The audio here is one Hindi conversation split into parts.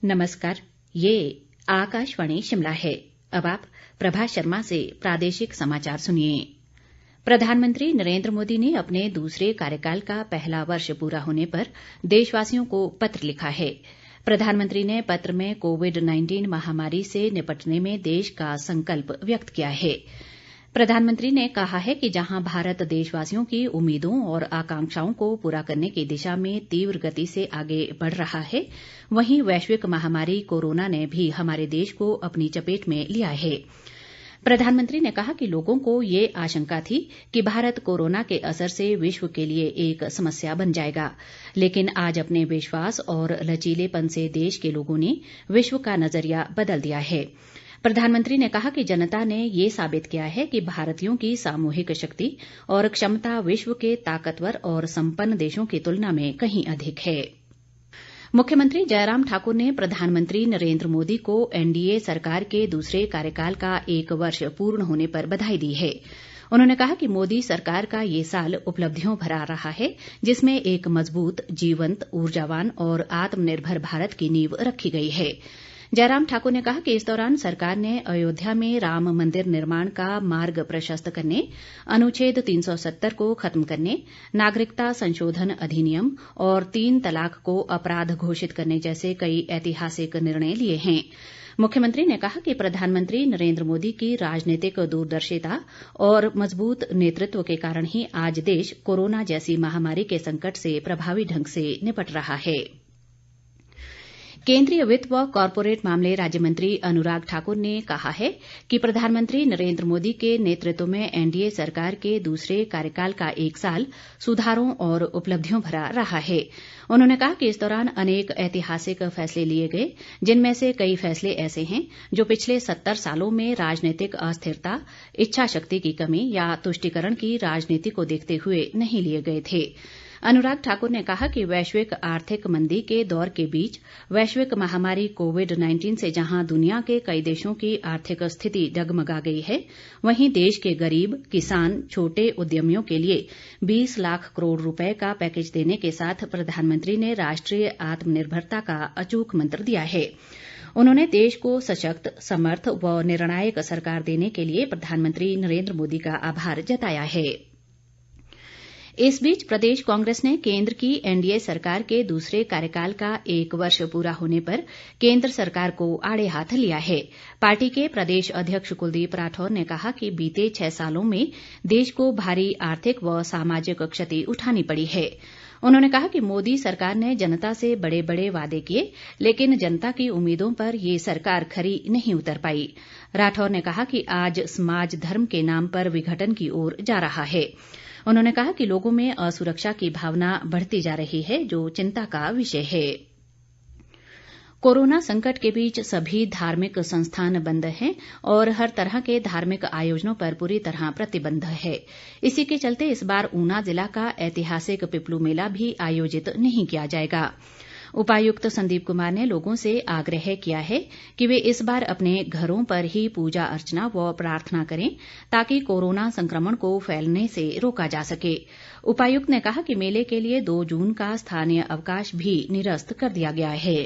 नमस्कार, ये आकाशवाणी शिमला है। अब आप प्रभा शर्मा से प्रादेशिक समाचार सुनिए। प्रधानमंत्री नरेंद्र मोदी ने अपने दूसरे कार्यकाल का पहला वर्ष पूरा होने पर देशवासियों को पत्र लिखा है। प्रधानमंत्री ने पत्र में कोविड-19 महामारी से निपटने में देश का संकल्प व्यक्त किया है। प्रधानमंत्री ने कहा है कि जहां भारत देशवासियों की उम्मीदों और आकांक्षाओं को पूरा करने की दिशा में तीव्र गति से आगे बढ़ रहा है, वहीं वैश्विक महामारी कोरोना ने भी हमारे देश को अपनी चपेट में लिया है। प्रधानमंत्री ने कहा कि लोगों को ये आशंका थी कि भारत कोरोना के असर से विश्व के लिए एक समस्या बन जाएगा, लेकिन आज अपने विश्वास और लचीलेपन से देश के लोगों ने विश्व का नजरिया बदल दिया है। प्रधानमंत्री ने कहा कि जनता ने ये साबित किया है कि भारतीयों की सामूहिक शक्ति और क्षमता विश्व के ताकतवर और संपन्न देशों की तुलना में कहीं अधिक है। मुख्यमंत्री जयराम ठाकुर ने प्रधानमंत्री नरेंद्र मोदी को एनडीए सरकार के दूसरे कार्यकाल का 1 वर्ष पूर्ण होने पर बधाई दी है। उन्होंने कहा कि मोदी सरकार का ये साल उपलब्धियों भरा रहा है, जिसमें एक मजबूत, जीवंत, ऊर्जावान और आत्मनिर्भर भारत की नींव रखी गई है। जयराम ठाकुर ने कहा कि इस दौरान सरकार ने अयोध्या में राम मंदिर निर्माण का मार्ग प्रशस्त करने, अनुच्छेद 370 को खत्म करने, नागरिकता संशोधन अधिनियम और 3 तलाक को अपराध घोषित करने जैसे कई ऐतिहासिक निर्णय लिए हैं। मुख्यमंत्री ने कहा कि प्रधानमंत्री नरेंद्र मोदी की राजनीतिक दूरदर्शिता और मजबूत नेतृत्व के कारण ही आज देश कोरोना जैसी महामारी के संकट से प्रभावी ढंग से निपट रहा है। केंद्रीय वित्त व कॉरपोरेट मामले राज्य मंत्री अनुराग ठाकुर ने कहा है कि प्रधानमंत्री नरेंद्र मोदी के नेतृत्व में एनडीए सरकार के दूसरे कार्यकाल का 1 साल सुधारों और उपलब्धियों भरा रहा है। उन्होंने कहा कि इस दौरान अनेक ऐतिहासिक फैसले लिए गए, जिनमें से कई फैसले ऐसे हैं जो पिछले 70 सालों में राजनीतिक अस्थिरता, इच्छा शक्ति की कमी या तुष्टिकरण की राजनीति को देखते हुए नहीं लिए गए थे। अनुराग ठाकुर ने कहा कि वैश्विक आर्थिक मंदी के दौर के बीच वैश्विक महामारी कोविड-19 से जहां दुनिया के कई देशों की आर्थिक स्थिति डगमगा गई है, वहीं देश के गरीब, किसान, छोटे उद्यमियों के लिए 20 लाख करोड़ रुपए का पैकेज देने के साथ प्रधानमंत्री ने राष्ट्रीय आत्मनिर्भरता का अचूक मंत्र दिया है। उन्होंने देश को सशक्त, समर्थ व निर्णायक सरकार देने के लिए प्रधानमंत्री नरेंद्र मोदी का आभार जताया है। इस बीच प्रदेश कांग्रेस ने केंद्र की एनडीए सरकार के दूसरे कार्यकाल का 1 वर्ष पूरा होने पर केंद्र सरकार को आड़े हाथ लिया है। पार्टी के प्रदेश अध्यक्ष कुलदीप राठौर ने कहा कि बीते 6 सालों में देश को भारी आर्थिक व सामाजिक क्षति उठानी पड़ी है। उन्होंने कहा कि मोदी सरकार ने जनता से बड़े बड़े वादे किए, लेकिन जनता की उम्मीदों पर ये सरकार खरी नहीं उतर पाई। राठौर ने कहा कि आज समाज धर्म के नाम पर विघटन की ओर जा रहा है। उन्होंने कहा कि लोगों में असुरक्षा की भावना बढ़ती जा रही है, जो चिंता का विषय है। कोरोना संकट के बीच सभी धार्मिक संस्थान बंद हैं और हर तरह के धार्मिक आयोजनों पर पूरी तरह प्रतिबंध है। इसी के चलते इस बार ऊना जिला का ऐतिहासिक पिपलू मेला भी आयोजित नहीं किया जाएगा। उपायुक्त संदीप कुमार ने लोगों से आग्रह किया है कि वे इस बार अपने घरों पर ही पूजा अर्चना व प्रार्थना करें, ताकि कोरोना संक्रमण को फैलने से रोका जा सके। उपायुक्त ने कहा कि मेले के लिए 2 जून का स्थानीय अवकाश भी निरस्त कर दिया गया है।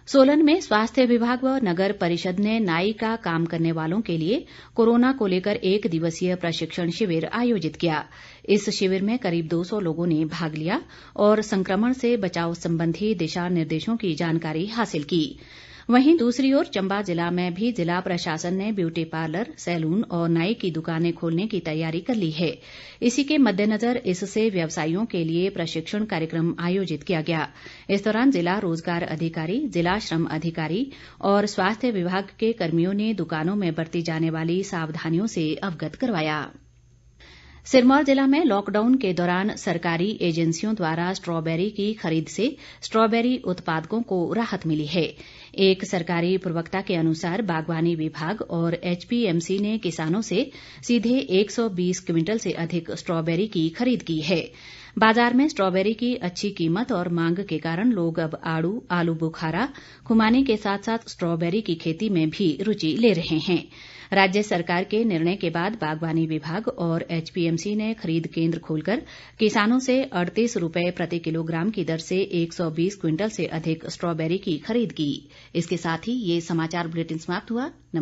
सोलन में स्वास्थ्य विभाग व नगर परिषद ने नाई का काम करने वालों के लिए कोरोना को लेकर 1 दिवसीय प्रशिक्षण शिविर आयोजित किया। इस शिविर में करीब 200 लोगों ने भाग लिया और संक्रमण से बचाव संबंधी दिशा निर्देशों की जानकारी हासिल की। वहीं दूसरी ओर चंबा जिला में भी जिला प्रशासन ने ब्यूटी पार्लर, सैलून और नाई की दुकानें खोलने की तैयारी कर ली है। इसी के मद्देनजर इससे व्यवसायियों के लिए प्रशिक्षण कार्यक्रम आयोजित किया गया। इस दौरान जिला रोजगार अधिकारी, जिला श्रम अधिकारी और स्वास्थ्य विभाग के कर्मियों ने दुकानों में बरती जाने वाली सावधानियों से अवगत करवाया। सिरमौर जिला में लॉकडाउन के दौरान सरकारी एजेंसियों द्वारा स्ट्रॉबेरी की खरीद से स्ट्रॉबेरी उत्पादकों को राहत मिली है। एक सरकारी प्रवक्ता के अनुसार बागवानी विभाग और एचपीएमसी ने किसानों से सीधे 120 क्विंटल से अधिक स्ट्रॉबेरी की खरीद की है। बाजार में स्ट्रॉबेरी की अच्छी कीमत और मांग के कारण लोग अब आलू बुखारा खुमानी के साथ साथ स्ट्रॉबेरी की खेती में भी रुचि ले रहे हैं। राज्य सरकार के निर्णय के बाद बागवानी विभाग और एचपीएमसी ने खरीद केंद्र खोलकर किसानों से 38 रुपए प्रति किलोग्राम की दर से 120 क्विंटल से अधिक स्ट्रॉबेरी की खरीद की। इसके साथ ही ये समाचार बुलेटिन समाप्त हुआ।